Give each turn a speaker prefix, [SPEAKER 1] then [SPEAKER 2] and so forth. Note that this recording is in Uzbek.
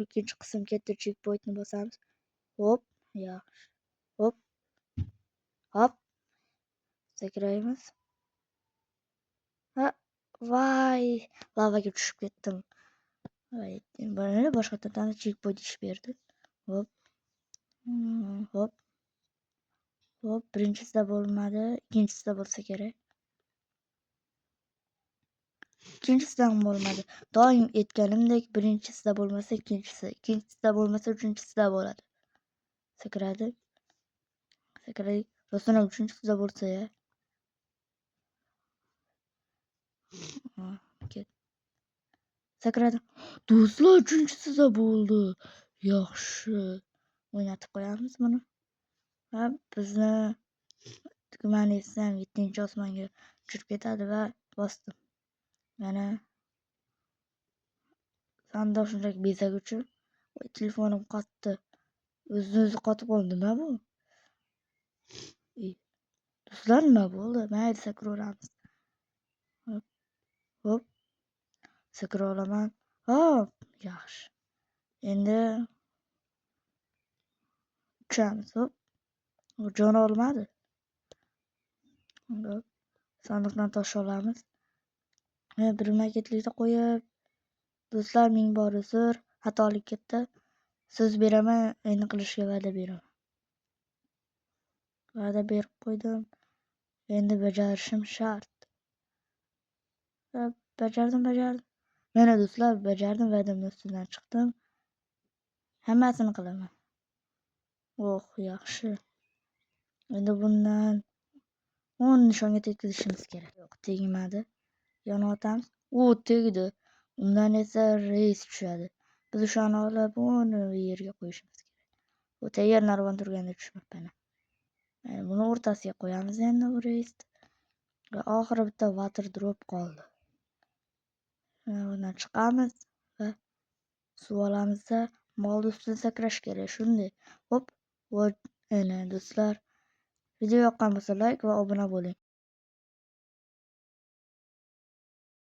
[SPEAKER 1] ikkinchi qism ketdi. Checkpointni bosamiz. Hop, yaxshi. Hop. Hop. Sakraymiz. Ha, voy, lavaga tushib ketdim. Voy, bana boshqa tarafdan checkpoint ish berdi. Hop. Hop. Hop, birinchisida bo'lmadi, ikkinchisida bo'lsa kerak. Ikkinchisidan bo'lmadi. Doim aytganimdek, birinchisida bo'lmasa ikkinchisi, ikkinchisida bo'lmasa uchinchisida bo'ladi. Sakradi. Sakradik. Rostdan uchinchisida bo'lsa-ya. Ket. Sakradim. Do'stlar, uchinchisida bo'ldi. Yaxshi. O'ynatib qo'yamiz buni. Va bizni tugmani etsam 7-osmonga uchirib ketadi va bosdim. Mana sandoq shunchaki bezaguvchi. Telefonim qotdi. O'zi qotib qoldi. Nima bu? Do'stlar, nima bo'ldi? Mayli, sakraveramiz. Hop. Sakraveraman. Hop, yaxshi. Endi uchamiz. Hop. Jon olmadi. Sandiqdan tosh olamiz. Bir maketlikda qo'yib. Do'stlar, ming bor uzr. Xatolik ketdi. So'z beraman, endi qilishga va'da beraman. Va'da berib qo'ydim. Endi bajarishim shart. Bajardim. Mana do'stlar, bajardim, va'damning ustidan chiqdim. Hammasini qilaman. Yaxshi. Endi bundan 10 nishonga tekkizishimiz kerak. Yo'q, tegmadi. Yana otamiz. Tegdi. Undan esa reys tushadi. Biz o'shani olib uni yerga qo'yishimiz kerak. Bu tayyor narvon turganda tushmabdi. Buni o'rtasiga qo'yamiz endi bu reysni. Va oxiri bitta water drop qoldi. Bundan chiqamiz va suv olamizda molni ustidan sakrash kerak. Shunday. Hop. Ana do'stlar, video yoqqan bo'lsa like va obuna bo'ling.